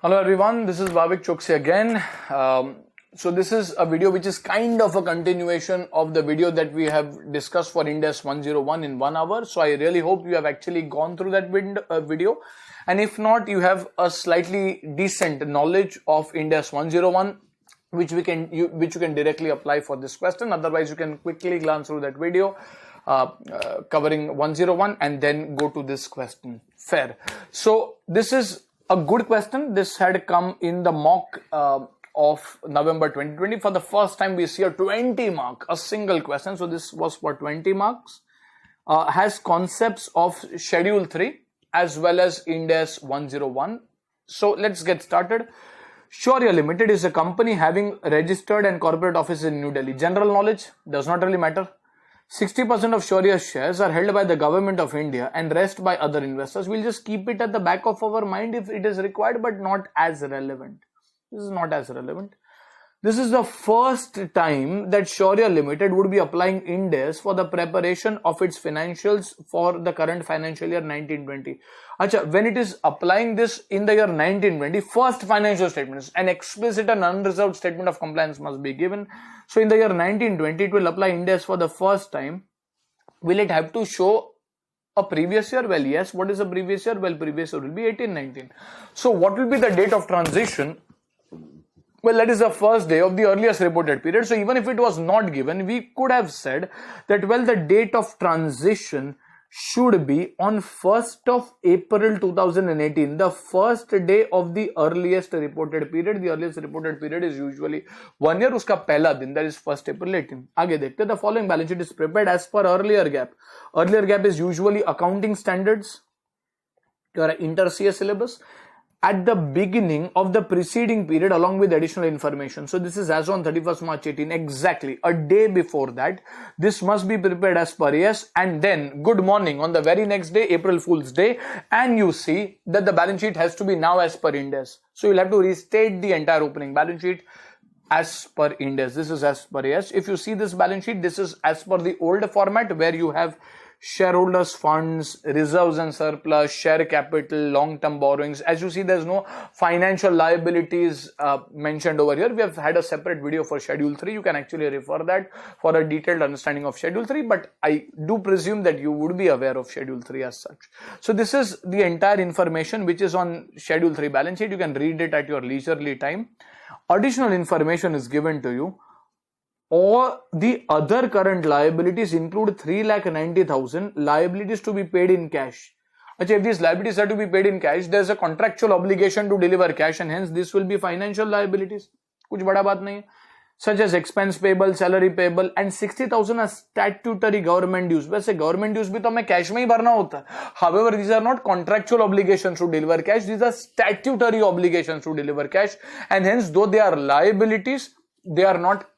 Hello everyone, this is Bhavik Choksi again. So this is a video which is kind of a continuation of the video that we have discussed for Ind AS 101 in 1 hour. So I really hope you have actually gone through that video. And if not, you have a slightly decent knowledge of Ind AS 101, which you can directly apply for this question. Otherwise, you can quickly glance through that video covering 101 and then go to this question. Fair. So this is a good question. This had come in the mock of November 2020. For the first time, we see a 20 mark, a single question. So this was for 20 marks. Has concepts of Schedule 3 as well as Ind AS 101. So let's get started. Shaurya Limited is a company having registered and corporate office in New Delhi. General knowledge does not really matter. 60% of Shaurya's shares are held by the government of India and rest by other investors. We'll just keep it at the back of our mind if it is required, but not as relevant. This is not as relevant. This is the first time that Shaurya Limited would be applying Ind AS for the preparation of its financials for the current financial year 1920. Achha, when it is applying this in the year 1920, first financial statements, an explicit and unreserved statement of compliance must be given. So in the year 1920, it will apply Ind AS for the first time. Will it have to show a previous year? Well, yes. What is the previous year? Well, previous year will be 1819. So what will be the date of transition? Well, that is the first day of the earliest reported period. So even if it was not given, we could have said that, well, the date of transition should be on 1st of April 2018, the first day of the earliest reported period. The earliest reported period is usually 1 year. Uska pehla din, that is 1st April 18. Aage dekhte, the following balance sheet is prepared as per earlier gap. Earlier gap is usually accounting standards, your inter-CA syllabus, at the beginning of the preceding period along with additional information. So this is as on 31st March 18, exactly a day before that. This must be prepared as per AS, and then good morning on the very next day, April Fool's Day, and you see that the balance sheet has to be now as per Ind AS. So you'll have to restate the entire opening balance sheet as per Ind AS. This is as per AS. If you see this balance sheet, this is as per the old format where you have shareholders funds, reserves and surplus, share capital, long-term borrowings. As you see, there's no financial liabilities mentioned over here. We have had a separate video for Schedule 3. You can actually refer that for a detailed understanding of Schedule 3, but I do presume that you would be aware of Schedule 3 as such. So this is the entire information which is on Schedule 3 balance sheet. You can read it at your leisurely time. Additional information is given to you. Or the other current liabilities include 3,90,000 liabilities to be paid in cash. If these liabilities are to be paid in cash, there is a contractual obligation to deliver cash, and hence this will be financial liabilities. Kuch bada baat nahi hai. Such as expense payable, salary payable, and 60,000 are statutory government dues. वैसे government dues भी तो हमें cash में ही भरना होता है. However, these are not contractual obligations to deliver cash. These are statutory obligations to deliver cash, and hence though they are liabilities, they are not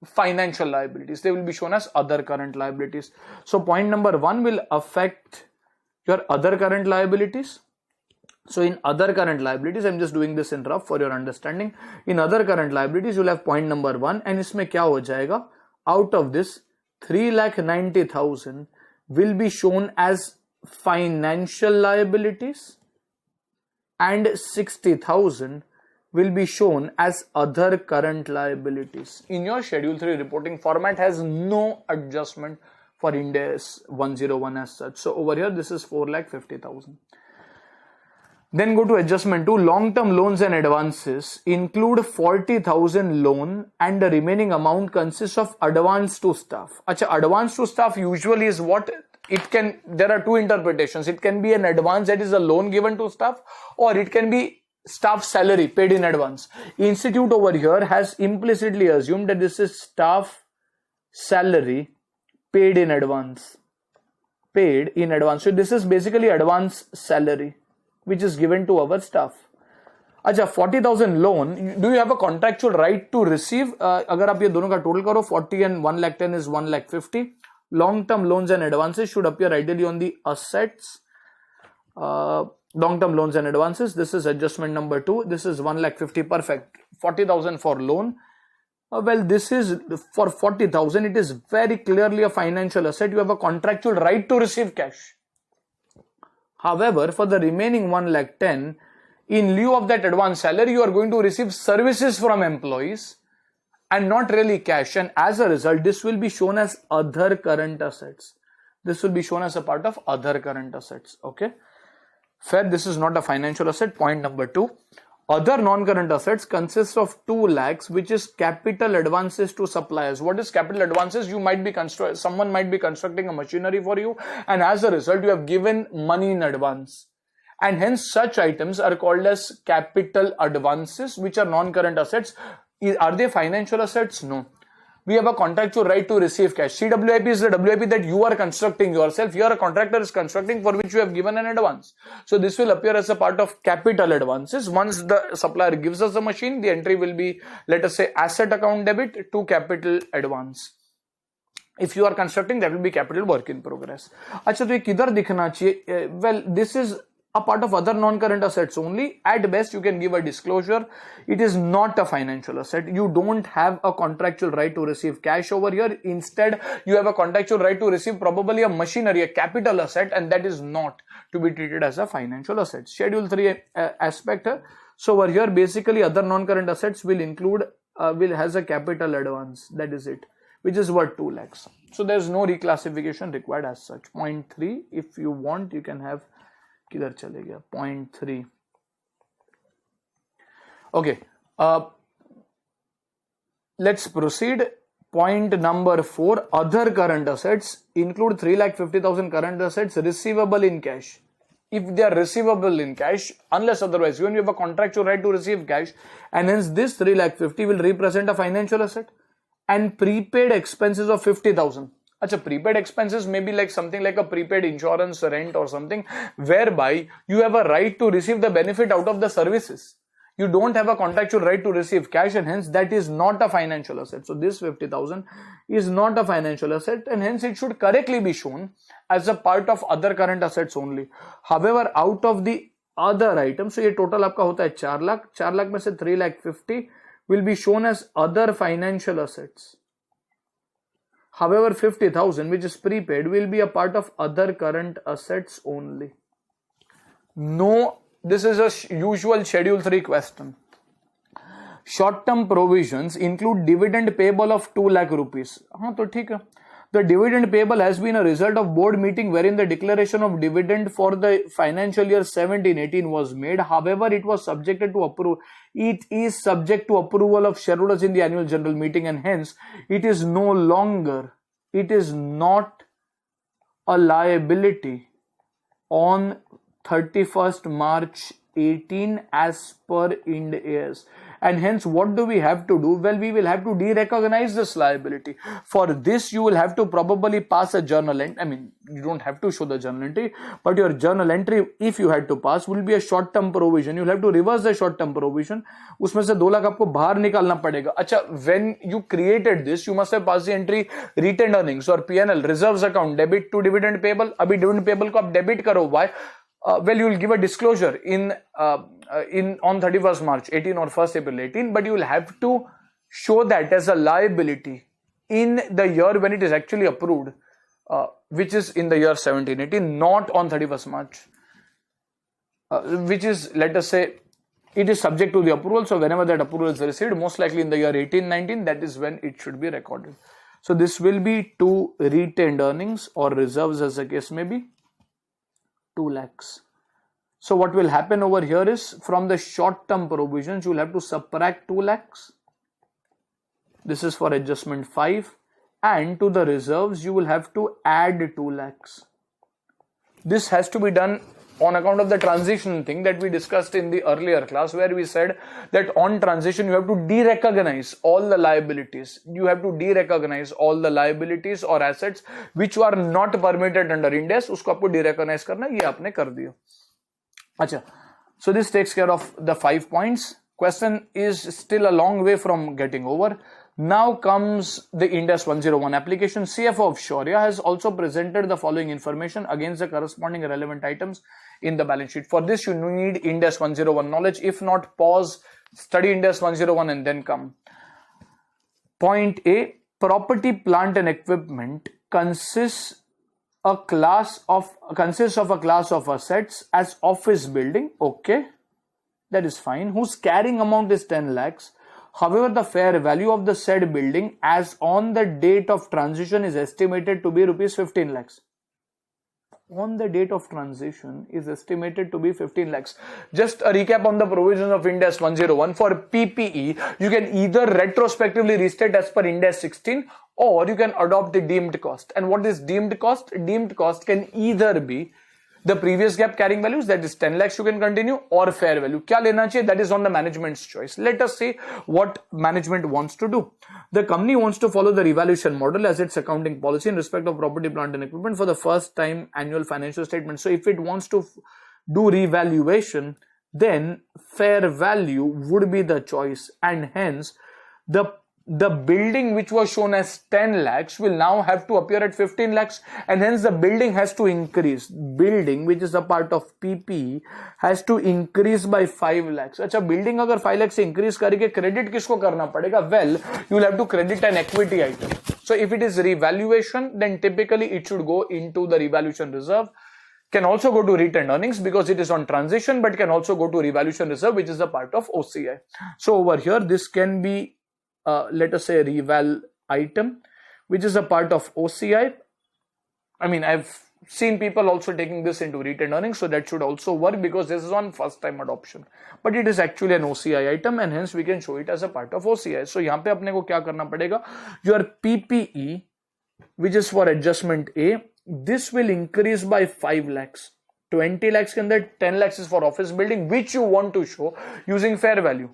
financial liabilities. They will be shown as other current liabilities. So point number 1 will affect your other current liabilities. So in other current liabilities, I'm just doing this in rough for your understanding. In other current liabilities, you'll have point number 1, and इसमें क्या हो जाएगा? Out of this, 3,90,000 will be shown as financial liabilities, and 60,000 will be shown as other current liabilities. In your Schedule 3 reporting format has no adjustment for Ind AS 101 as such. So over here, this is 4,50,000. Then go to adjustment 2. Long-term loans and advances include 40,000 loan, and the remaining amount consists of advance to staff. Acha, advance to staff usually is what? There are two interpretations. It can be an advance, that is a loan given to staff, or it can be staff salary paid in advance. Institute over here has implicitly assumed that this is staff salary paid in advance. So this is basically advance salary which is given to our staff. अच्छा, 40,000 loan, do you have a contractual right to receive? अगर आप ये दोनों का total करो, 40 and 1,10,000 is 1,50,000. Long-term loans and advances should appear ideally on the assets. Long-term loans and advances, this is adjustment number 2. This is 1,50,000, perfect. 40,000 for loan. Well, this is for 40,000. It is very clearly a financial asset. You have a contractual right to receive cash. However, for the remaining 1,10,000, in lieu of that advance salary, you are going to receive services from employees and not really cash. And as a result, this will be shown as other current assets. This will be shown as a part of other current assets. Okay. Fair. This is not a financial asset. Point number 2. Other non-current assets consists of 2 lakhs, which is capital advances to suppliers. What is capital advances? Someone might be constructing a machinery for you, and as a result, you have given money in advance. And hence, such items are called as capital advances, which are non-current assets. Are they financial assets? No. We have a contractual right to receive cash. CWIP is the WIP that you are constructing yourself. Here a contractor is constructing for which you have given an advance. So this will appear as a part of capital advances. Once the supplier gives us the machine, the entry will be, let us say, asset account debit to capital advance. If you are constructing, that will be capital work in progress. अच्छा तो ये किधर दिखना चाहिए? Well, this is a part of other non-current assets only. At best, you can give a disclosure. It is not a financial asset. You don't have a contractual right to receive cash over here. Instead, you have a contractual right to receive probably a machinery, a capital asset, and that is not to be treated as a financial asset. Schedule 3 aspect. So over here, basically, other non-current assets will include, has a capital advance. That is it, which is worth 2 lakhs. So there's no reclassification required as such. Point 3, if you want, you can have. किधर चले गया? Point 3. Okay. Let's proceed. Point number 4. Other current assets include 3,50,000 current assets receivable in cash. If they are receivable in cash, unless otherwise, when you have a contractual right to receive cash, and hence this 3,50,000 will represent a financial asset, and prepaid expenses of 50,000. Achha, prepaid expenses may be like something like a prepaid insurance, rent or something, whereby you have a right to receive the benefit out of the services. You don't have a contractual right to receive cash, and hence that is not a financial asset. So this 50,000 is not a financial asset, and hence it should correctly be shown as a part of other current assets only. However, out of the other items, so ये total आपका होता है 4 लाख, 4 लाख में से 3,50,000 will be shown as other financial assets. However, 50,000, which is prepaid, will be a part of other current assets only. No, this is a usual Schedule 3 question. Short-term provisions include dividend payable of 2 lakh rupees. हाँ तो ठीक है. The dividend payable has been a result of board meeting wherein the declaration of dividend for the financial year 17-18 was made. However, it was subjected to approval. It is subject to approval of shareholders in the annual general meeting, and hence it is no longer, it is not a liability on 31st March 18 as per Ind AS. And hence, what do we have to do? Well, we will have to de-recognize this liability. For this, you will have to probably pass a journal entry. I mean, you don't have to show the journal entry, but your journal entry, if you had to pass, will be a short-term provision. You will have to reverse the short-term provision. उसमें से 2 लाख आपको बाहर निकालना पड़ेगा. अच्छा, when you created this, you must have passed the entry retained earnings or P&L reserves account debit to dividend payable. अभी dividend payable को आप debit करो. Why? Well, you will give a disclosure in on 31st March 18 or 1st April 18, but you will have to show that as a liability in the year when it is actually approved, which is in the year 17-18, not on 31st March, which is, let us say, it is subject to the approval. So whenever that approval is received, most likely in the year 18-19, that is when it should be recorded. So this will be to retained earnings or reserves, as the case may be, 2 lakhs. So what will happen over here is, from the short-term provisions, you will have to subtract 2 lakhs. This is for adjustment 5. And to the reserves, you will have to add 2 lakhs. This has to be done on account of the transition thing that we discussed in the earlier class, where we said that on transition, you have to de-recognize all the liabilities. You have to de-recognize all the liabilities or assets which are not permitted under Ind AS. Usko aapko de-recognize karna, ye aapne kar diya. Achha. So this takes care of the 5 points. Question is still a long way from getting over. Now comes the Ind AS 101 application. CFO of Shaurya has also presented the following information against the corresponding relevant items in the balance sheet. For this, you need Ind AS 101 knowledge. If not, pause, study Ind AS 101 and then come. Point A, property, plant and equipment consists of a class of assets as office building. Okay. that is fine, whose carrying amount is 10 lakhs. However, the fair value of the said building as on the date of transition is estimated to be rupees 15 lakhs. On the date of transition is estimated to be 15 lakhs. Just a recap on the provisions of Ind AS 101. For PPE, you can either retrospectively restate as per Ind AS 16 or you can adopt the deemed cost. And what is deemed cost? Deemed cost can either be the previous gap carrying values, that is 10 lakhs you can continue, or fair value. Kya lena chahiye? That is on the management's choice. Let us see what management wants to do. The company wants to follow the revaluation model as its accounting policy in respect of property, plant and equipment for the first time annual financial statement. So if it wants to do revaluation, then fair value would be the choice, and hence the building which was shown as 10 lakhs will now have to appear at 15 lakhs, and hence the building has to increase. Building which is a part of PPE has to increase by 5 lakhs. अच्छा, building अगर 5 lakhs से increase करके credit किसको करना पड़ेगा? Well, you will have to credit an equity item. So if it is revaluation, then typically it should go into the revaluation reserve. Can also go to retained earnings because it is on transition, but can also go to revaluation reserve, which is a part of OCI. So over here, this can be let us say a reval item, which is a part of OCI. I mean, I've seen people also taking this into retained earnings, so that should also work because this is on first time adoption. But it is actually an OCI item, and hence we can show it as a part of OCI. So यहाँ पे अपने को क्या करना पड़ेगा? Your PPE, which is for adjustment A, this will increase by 5 lakhs. 20 lakhs के अंदर 10 lakhs is for office building, which you want to show using fair value.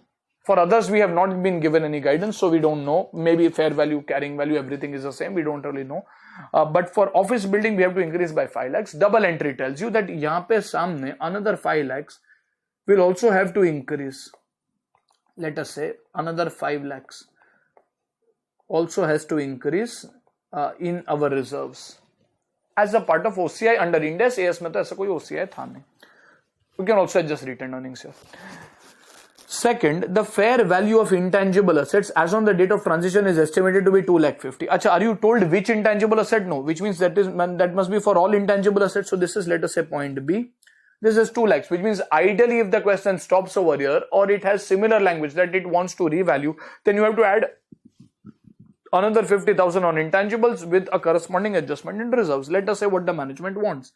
For others, we have not been given any guidance, so we don't know. Maybe fair value, carrying value, everything is the same. We don't really know. But for office building, we have to increase by 5 lakhs. Double entry tells you that यहाँ पे सामने another 5 lakhs will also have to increase. Let us say another 5 lakhs also has to increase in our reserves as a part of OCI under Ind AS. AS में तो ऐसा कोई OCI था नहीं. We can also adjust retained earnings here. Second, the fair value of intangible assets as on the date of transition is estimated to be 2,50,000. Acha, are you told which intangible asset? No, which means that must be for all intangible assets. So this is, let us say, point B. This is 2 lakhs, which means ideally if the question stops over here or it has similar language that it wants to revalue, then you have to add another 50,000 on intangibles with a corresponding adjustment in reserves. Let us say what the management wants.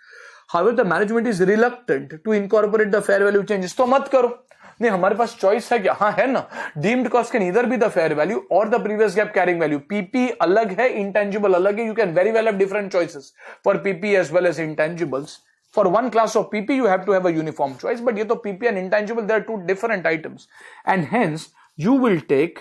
However, the management is reluctant to incorporate the fair value changes. तो मत करो. नहीं, हमारे पास choice है क्या? हाँ है ना. Deemed cost can either be the fair value or the previous GAAP carrying value. PP अलग है, इंटेंजिबल अलग है. You can very well have different choices for PP as well as intangibles. For one class of PP, you have to have a uniform choice, but ये तो PP and intangible, they are two different items, and hence you will take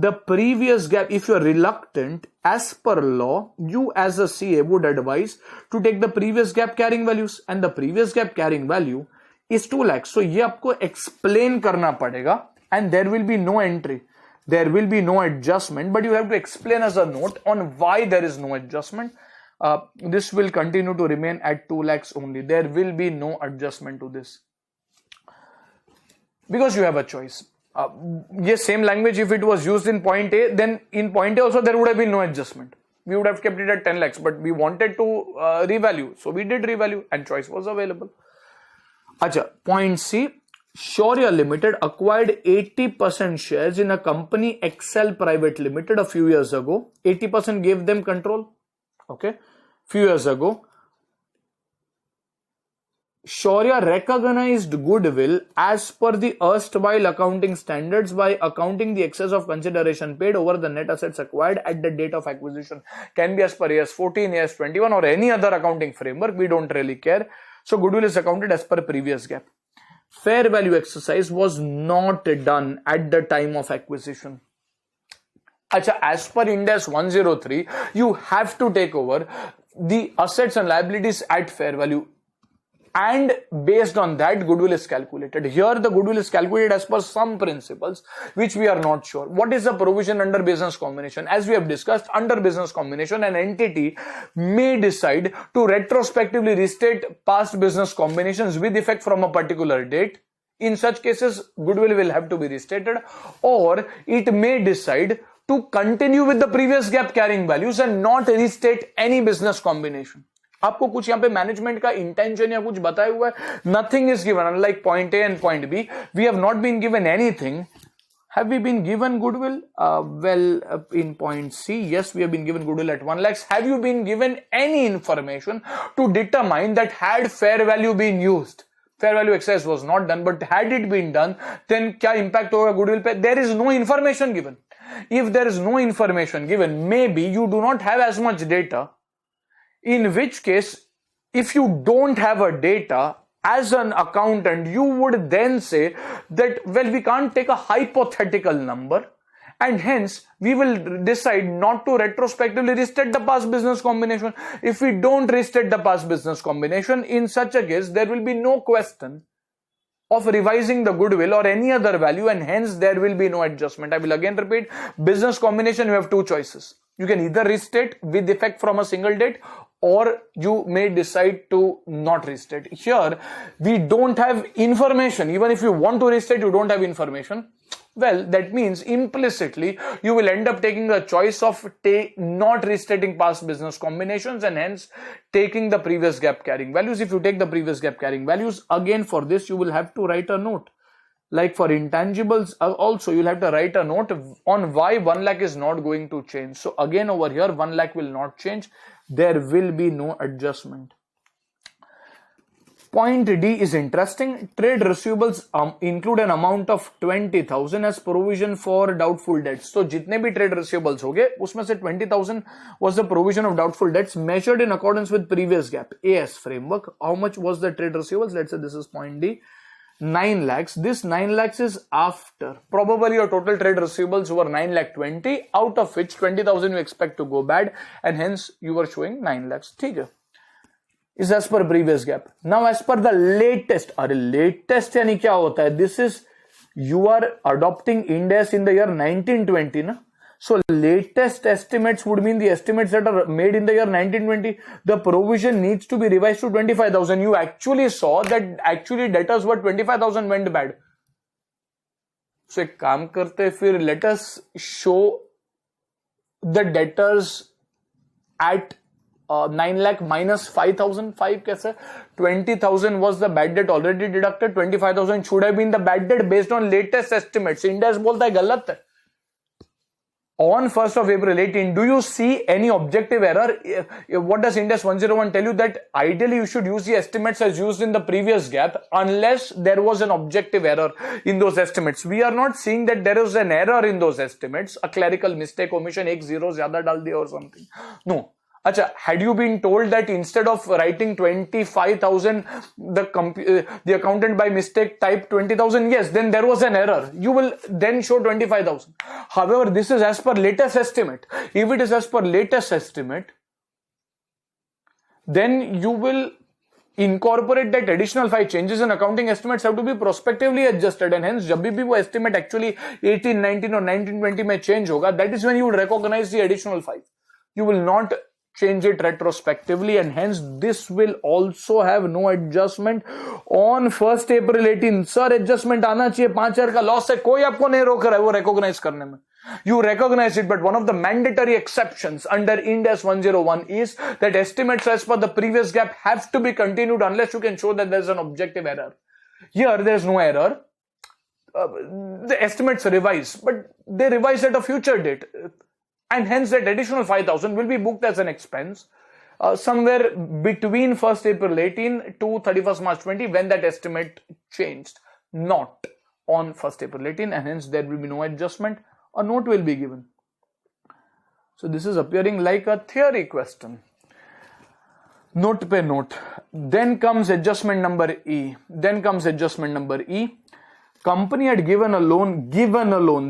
the previous gap. If you are reluctant, as per law, you as a CA would advise to take the previous gap carrying values, and the previous gap carrying value is 2 lakhs. So ये आपको explain करना पड़ेगा, and there will be no entry, there will be no adjustment, but you have to explain as a note on why there is no adjustment. This will continue to remain at 2 lakhs only. There will be no adjustment to this because you have a choice. Yes, same language if it was used in point A, then in point A also there would have been no adjustment. We would have kept it at 10 lakhs, but we wanted to revalue, so we did revalue and choice was available. Acha, point C, Shaurya Limited acquired 80% shares in a company Excel Private Limited a few years ago. 80% gave them control. Okay, few years ago, Shaurya recognized goodwill as per the erstwhile accounting standards by accounting the excess of consideration paid over the net assets acquired at the date of acquisition. Can be as per AS 14, AS 21 or any other accounting framework. We don't really care. So goodwill is accounted as per previous gap. Fair value exercise was not done at the time of acquisition. Achha, as per Ind AS 103, you have to take over the assets and liabilities at fair value, and based on that, goodwill is calculated. Here, the goodwill is calculated as per some principles, which we are not sure. What is the provision under business combination? As we have discussed, under business combination, an entity may decide to retrospectively restate past business combinations with effect from a particular date. In such cases, goodwill will have to be restated, or it may decide to continue with the previous gap carrying values and not restate any business combination. आपको कुछ यहाँ पे management का intention या कुछ बताया हुआ है? Nothing is given, unlike point A and point B, we have not been given anything. Have we been given goodwill? In point C, yes, we have been given goodwill at 1 lakhs. Have you been given any information to determine that had fair value been used? Fair value exercise was not done, but had it been done, then क्या impact होगा goodwill पे? There is no information given. If there is no information given, maybe you do not have as much data, in which case, if you don't have a data, as an accountant, you would then say that, well, we can't take a hypothetical number and hence we will decide not to retrospectively restate the past business combination. If we don't restate the past business combination, in such a case, there will be no question of revising the goodwill or any other value and hence there will be no adjustment. I will again repeat, business combination, you have two choices. You can either restate with effect from a single date or you may decide to not restate. Here, we don't have information. Even if you want to restate, you don't have information. Well, that means implicitly, you will end up taking the choice of not restating past business combinations and hence taking the previous gap carrying values. If you take the previous gap carrying values, again for this, you will have to write a note. Like for intangibles also, you'll have to write a note on why 1 lakh is not going to change. So again over here, 1 lakh will not change. There will be no adjustment. Point D is interesting. Trade receivables include an amount of 20,000 as provision for doubtful debts. So जितने भी trade receivables होंगे, उसमें से 20,000 was the provision of doubtful debts measured in accordance with previous GAAP AS framework. How much was the trade receivables? Let's say this is point D. 9 lakhs. This 9 lakhs is after. Probably your total trade receivables were 9 lakh 20, out of which 20,000 you expect to go bad, and hence you were showing 9 lakhs. ठीक है? Is as per previous gap. Now as per the latest. अरे latest यानी क्या होता है? This is you are adopting Ind AS in the year 1920 ना? So latest estimates would mean the estimates that are made in the year 1920. The provision needs to be revised to 25,000. You actually saw that actually debtors were 25,000 went bad. So एक काम करते फिर let us show the debtors at 9 lakh minus 5,000. 5 कैसे? 20,000 was the bad debt already deducted. 25,000 should have been the bad debt based on latest estimates. Ind AS बोलता है गलत है. On 1st of April 18, do you see any objective error? What does Ind AS 101 tell you? That ideally you should use the estimates as used in the previous gap unless there was an objective error in those estimates. We are not seeing that there is an error in those estimates, a clerical mistake, omission, एक zero ज़्यादा डाल दिया or something. No. Acha, had you been told that instead of writing 25,000, the accountant by mistake typed 20,000, yes, then there was an error. You will then show 25,000. However, this is as per latest estimate. If it is as per latest estimate, then you will incorporate that additional 5 changes in accounting estimates have to be prospectively adjusted, and hence जब भी वो estimate actually 18, 19 or 19, 20 में change होगा, that is when you would recognize the additional 5. You will not change it retrospectively, and hence this will also have no adjustment on 1st April 18. Sir, adjustment आना चाहिए, 5,000 का loss है, कोई आपको नहीं रोक रहा है वो recognize करने में. You recognize it, but one of the mandatory exceptions under Ind AS 101 is that estimates as per the previous gap have to be continued unless you can show that there is an objective error. Here there is no error. The estimates revise, but they revise at a future date. And hence that additional 5,000 will be booked as an expense somewhere between 1st April 18 to 31st March 20 when that estimate changed, not on 1st April 18, and hence there will be no adjustment. A note will be given. So this is appearing like a theory question. Note pe note. Then comes adjustment number E. Company had given a loan.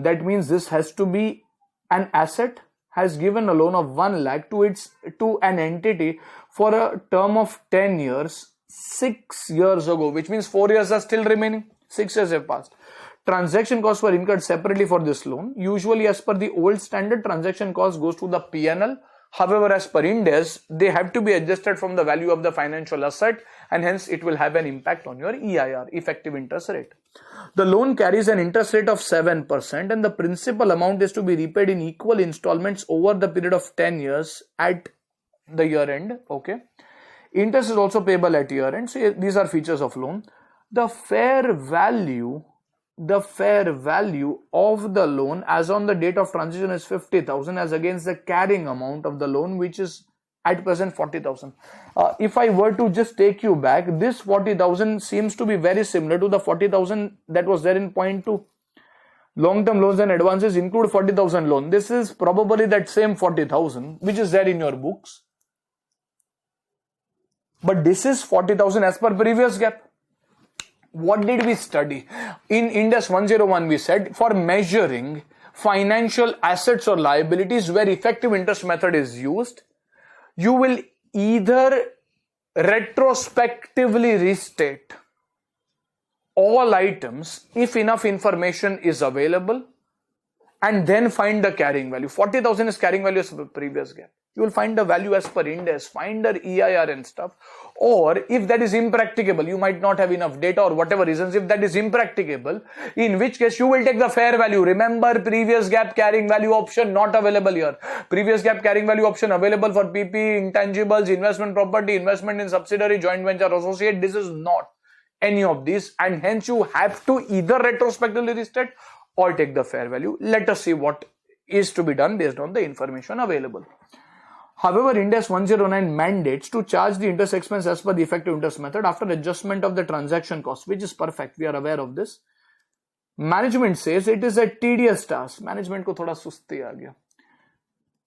That means this has to be an asset, has given a loan of 1 lakh to an entity for a term of 10 years, 6 years ago, which means 4 years are still remaining. 6 years have passed. Transaction costs were incurred separately for this loan. Usually as per the old standard, transaction cost goes to the P&L. However, as per Ind AS, they have to be adjusted from the value of the financial asset, and hence it will have an impact on your EIR, effective interest rate. The loan carries an interest rate of 7%, and the principal amount is to be repaid in equal installments over the period of 10 years at the year end. Okay. Interest is also payable at year end. So these are features of loan. The fair value of the loan as on the date of transition is 50,000 as against the carrying amount of the loan, which is at present 40,000. If I were to just take you back, this 40,000 seems to be very similar to the 40,000 that was there in point 2. Long-term loans and advances include 40,000 loan. This is probably that same 40,000 which is there in your books. But this is 40,000 as per previous GAAP. What did we study? In Ind AS 101 we said for measuring financial assets or liabilities where effective interest method is used, you will either retrospectively restate all items if enough information is available and then find the carrying value. 40,000 is carrying value as per previous GAAP. You will find the value as per Ind AS, find the EIR and stuff. Or if that is impracticable, you might not have enough data or whatever reasons, if that is impracticable, in which case you will take the fair value. Remember, previous GAAP carrying value option not available here. Previous GAAP carrying value option available for PP, intangibles, investment property, investment in subsidiary, joint venture, associate. This is not any of these, and hence you have to either retrospectively restate or take the fair value. Let us see what is to be done based on the information available. However, Ind AS 109 mandates to charge the interest expense as per the effective interest method after adjustment of the transaction cost, which is perfect. We are aware of this. Management says it is a tedious task. Management ko thoda susti aa gaya.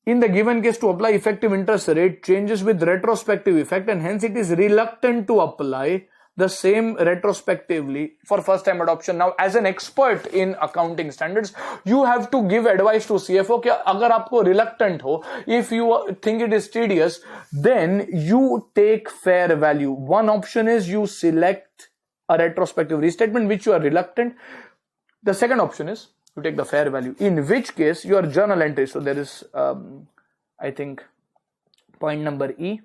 In the given case, to apply effective interest rate changes with retrospective effect, and hence it is reluctant to apply the same retrospectively for first time adoption. Now, as an expert in accounting standards, you have to give advice to CFO कि अगर आपको reluctant हो, if you think it is tedious, then you take fair value. One option is you select a retrospective restatement which you are reluctant. The second option is you take the fair value, in which case your journal entry. So there is I think point number E.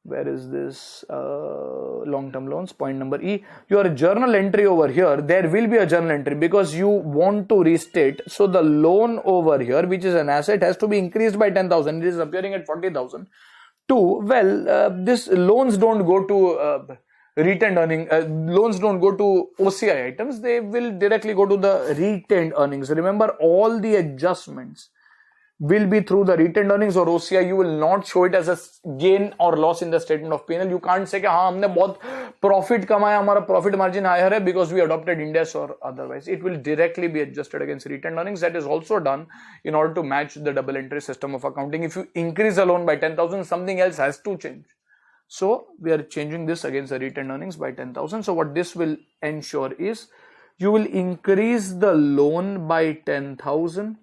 Where is this long-term loans? Point number E. Your journal entry over here, there will be a journal entry because you want to restate. So the loan over here, which is an asset, has to be increased by 10,000. It is appearing at 40,000. This loans don't go to retained earning. Loans don't go to OCI items. They will directly go to the retained earnings. Remember, all the adjustments will be through the retained earnings or OCI. You will not show it as a gain or loss in the statement of P&L. You can't say कि हाँ हमने बहुत profit कमाया, हमारा profit margin higher है because we adopted Ind AS or otherwise. It will directly be adjusted against retained earnings. That is also done in order to match the double entry system of accounting. If you increase the loan by 10,000, something else has to change. So we are changing this against the retained earnings by 10,000. So what this will ensure is you will increase the loan by 10,000.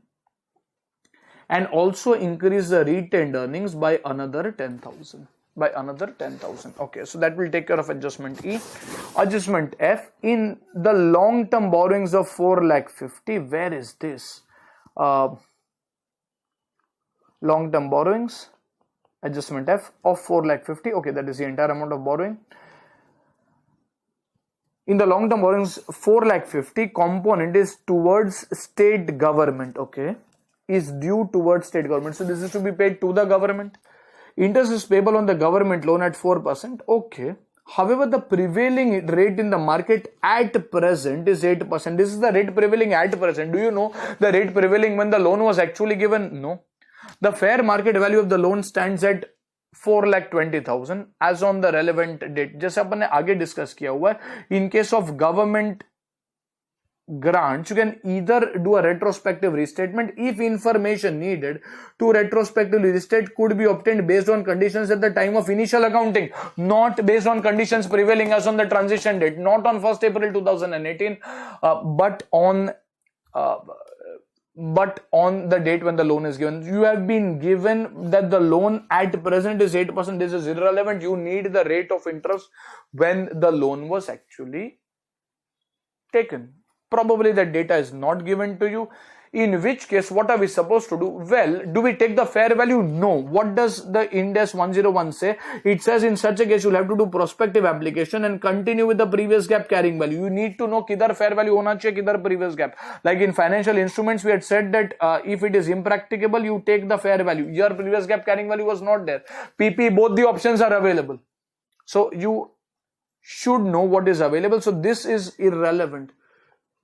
And also increase the retained earnings by another 10,000. Okay, so that will take care of adjustment E. Adjustment F, in the long-term borrowings of 4,50,000. Where is this? Long-term borrowings, adjustment F of 4,50,000. Okay, that is the entire amount of borrowing. In the long-term borrowings, 4,50,000 component is towards state government. Okay. Is due towards state government. So this is to be paid to the government. Interest is payable on the government loan at 4%. Okay. However, the prevailing rate in the market at present is 8%. This is the rate prevailing at present. Do you know the rate prevailing when the loan was actually given? No. The fair market value of the loan stands at 4,20,000 as on the relevant date. जैसे अपन ने आगे discuss किया हुआ है, in case of government grants, you can either do a retrospective restatement if information needed to retrospectively restate could be obtained based on conditions at the time of initial accounting, not based on conditions prevailing as on the transition date, not on 1st April 2018, but on the date when the loan is given. You have been given that the loan at present is 8%. This is irrelevant. You need the rate of interest when the loan was actually taken. Probably that data is not given to you, in which case what are we supposed to do? Well, do we take the fair value? No. What does the Ind AS 101 say? It says in such a case you'll have to do prospective application and continue with the previous GAAP carrying value. You need to know किधर fair value होना चाहिए, किधर previous GAAP. Like in financial instruments, we had said that if it is impracticable, you take the fair value. Your previous GAAP carrying value was not there. PP, both the options are available. So you should know what is available. So this is irrelevant.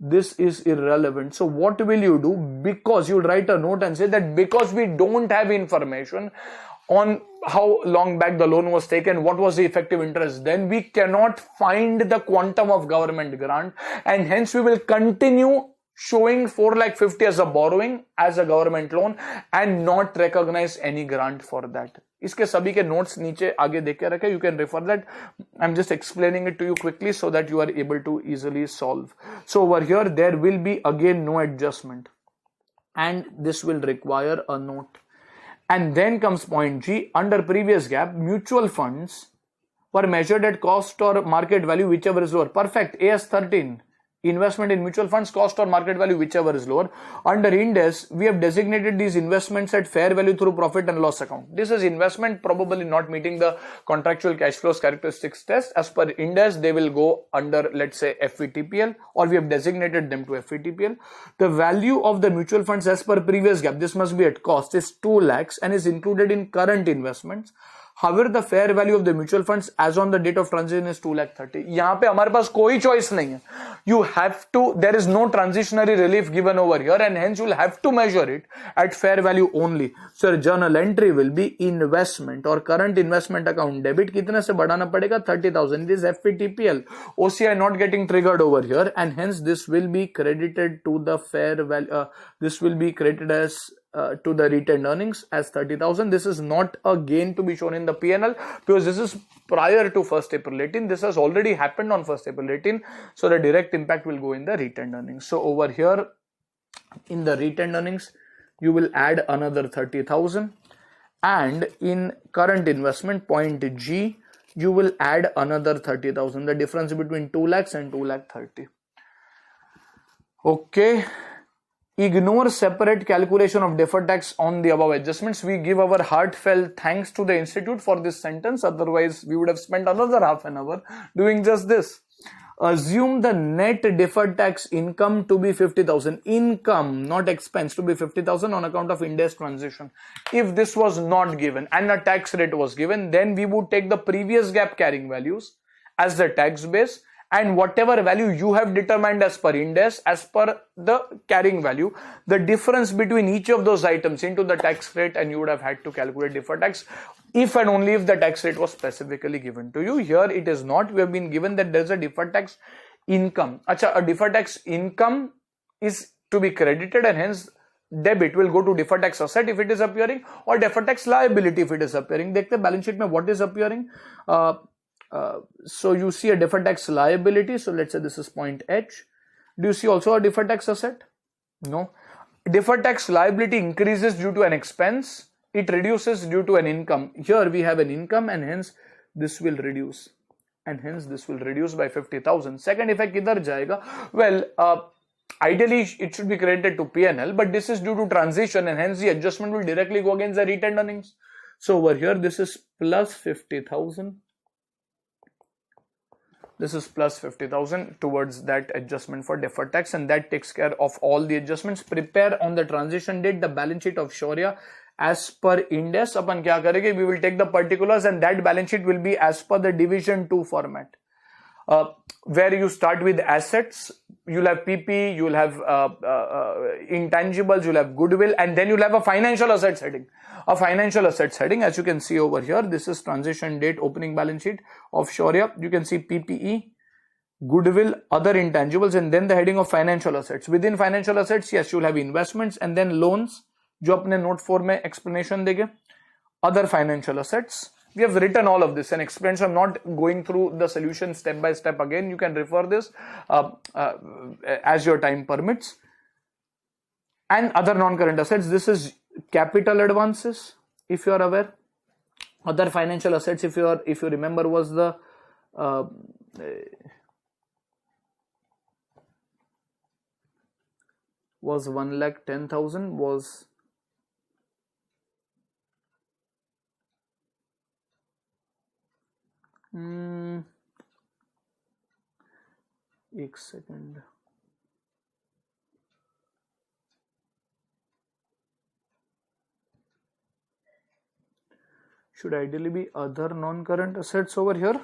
This is irrelevant. So what will you do? Because you'll write a note and say that because we don't have information on how long back the loan was taken, what was the effective interest, then we cannot find the quantum of government grant, and hence we will continue showing 4,50,000 as a borrowing, as a government loan, and not recognize any grant for that. इसके सभी के notes नीचे आगे देख के रखे, you can refer that. I'm just explaining it to you quickly so that you are able to easily solve. So over here there will be again no adjustment, and this will require a note. And then comes point G. Under previous gap, mutual funds were measured at cost or market value, whichever is lower. Perfect. AS13. Investment in mutual funds, cost or market value, whichever is lower. Under Ind AS, we have designated these investments at fair value through profit and loss account. This is investment probably not meeting the contractual cash flows characteristics test. As per Ind AS, they will go under, let's say, FVTPL, or we have designated them to FVTPL. The value of the mutual funds as per previous gap, this must be at cost, is 2 lakhs and is included in current investments. However, the fair value of the mutual funds as on the date of transition is 2,30,000. यहाँ पे हमारे पास कोई choice नहीं है. You have to, there is no transitionary relief given over here, and hence you will have to measure it at fair value only. So journal entry will be investment or current investment account debit. कितने से बढ़ाना पड़ेगा? 30,000. This is FVTPL. OCI not getting triggered over here, and hence this will be credited to the fair value. This will be credited as to the retained earnings as 30,000. This is not a gain to be shown in the P&L because this is prior to 1st April 18. This has already happened on 1st April 18. So the direct impact will go in the retained earnings. So over here in the retained earnings, you will add another 30,000, and in current investment point G, you will add another 30,000. The difference between 2 lakhs and 2,30,000. Okay. Ignore separate calculation of deferred tax on the above adjustments. We give our heartfelt thanks to the institute for this sentence. Otherwise, we would have spent another half an hour doing just this. Assume the net deferred tax income to be 50,000. Income, not expense, to be 50,000 on account of Ind AS transition. If this was not given and a tax rate was given, then we would take the previous gap carrying values as the tax base, and whatever value you have determined as per Ind AS, as per the carrying value, the difference between each of those items into the tax rate, and you would have had to calculate deferred tax if and only if the tax rate was specifically given to you. Here it is not. We have been given that there is a deferred tax income. Acha, a deferred tax income is to be credited, and hence debit will go to deferred tax asset if it is appearing, or deferred tax liability if it is appearing. Dekhte balance sheet mein what is appearing. So you see a deferred tax liability. So let's say this is point H. Do you see also a deferred tax asset? No. Deferred tax liability increases due to an expense. It reduces due to an income. Here we have an income, and hence this will reduce. And hence this will reduce by 50,000. Second effect kidhar jayega? Well, ideally it should be credited to P&L, but this is due to transition, and hence the adjustment will directly go against the retained earnings. So over here this is plus 50,000. This is plus 50,000 towards that adjustment for deferred tax, and that takes care of all the adjustments. Prepare on the transition date the balance sheet of Shaurya as per Ind AS. Apan kya karenge? We will take the particulars, and that balance sheet will be as per the division 2 format, where you start with assets. You'll have PP, you'll have intangibles, you'll have goodwill, and then you'll have a financial assets heading. A financial assets heading, as you can see over here, this is transition date opening balance sheet of Shaurya. You can see PPE, goodwill, other intangibles, and then the heading of financial assets. Within financial assets, yes, you'll have investments, and then loans, जो अपने note 4 में explanation देंगे. Other financial assets. We have written all of this and explained, so I'm not going through the solution step by step again. You can refer this as your time permits. And other non-current assets, this is capital advances, if you are aware. Other financial assets, if you remember, was the was 1,10,000 was एक second. should ideally be other non-current assets over here.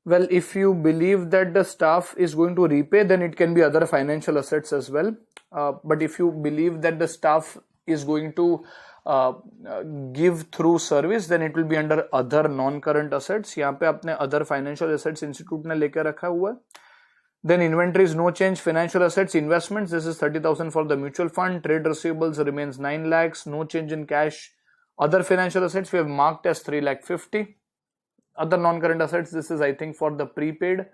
Well, if you believe that the staff is going to repay, then it can be other financial assets as well. But if you believe that the staff is going to give through service, then it will be under other non-current assets. यहाँ पे अपने other financial assets institute ने लेकर रखा हुआ है. Then inventories, no change. Financial assets, investments, this is 30,000 for the mutual fund. Trade receivables remains 9 lakhs, no change in cash. Other financial assets we have marked as 3 lakh 50. Other non-current assets, this is I think for the prepaid.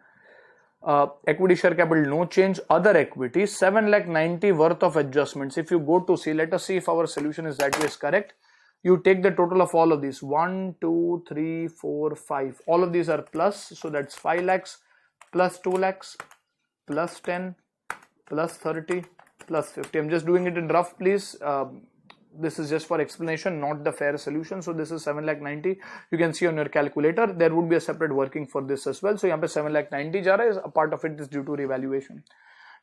Equity share capital, no change. Other equity, 7 lakh 90 worth of adjustments. If you go to see, let us see if our solution is that way is correct. You take the total of all of these, 1, 2, 3, 4, 5. All of these are plus, so that's 5 lakhs plus 2 lakhs plus 10 plus 30 plus 50. I'm just doing it in rough, please. This is just for explanation, not the fair solution. So this is 7 lakh 90. You can see on your calculator, there would be a separate working for this as well. So यहाँ पे 7 lakh 90 जा रहा है, a part of it is due to revaluation.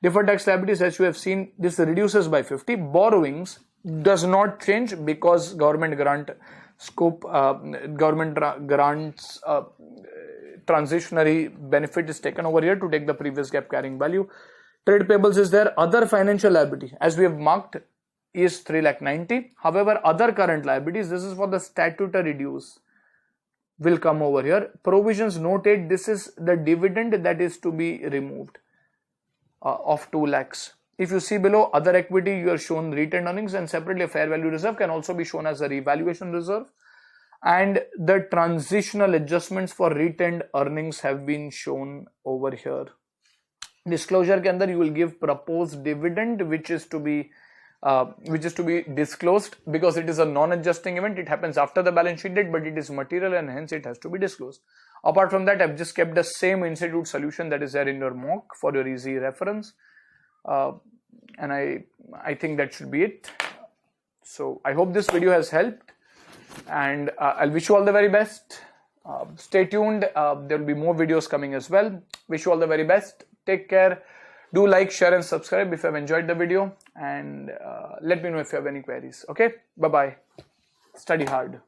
Deferred tax liabilities, as you have seen, this reduces by 50. Borrowings does not change because government grant scope, government grants transitionary benefit is taken over here to take the previous gap carrying value. Trade payables is there. Other financial liability, as we have marked, is 3 lakh 90. However, other current liabilities, this is for the statutory dues, will come over here. Provisions noted, this is the dividend that is to be removed of 2 lakhs. If you see below other equity, you are shown retained earnings, and separately a fair value reserve can also be shown as a revaluation reserve. And the transitional adjustments for retained earnings have been shown over here. Disclosure के अंदर you will give proposed dividend which is to be disclosed because it is a non-adjusting event. It happens after the balance sheet date, but it is material and hence it has to be disclosed. Apart from that, I've just kept the same institute solution that is there in your mock for your easy reference. And I think that should be it. So I hope this video has helped, and I'll wish you all the very best. Stay tuned. There will be more videos coming as well. Wish you all the very best. Take care. Do like, share and subscribe if you have enjoyed the video, and let me know if you have any queries. Okay, bye bye. Study hard.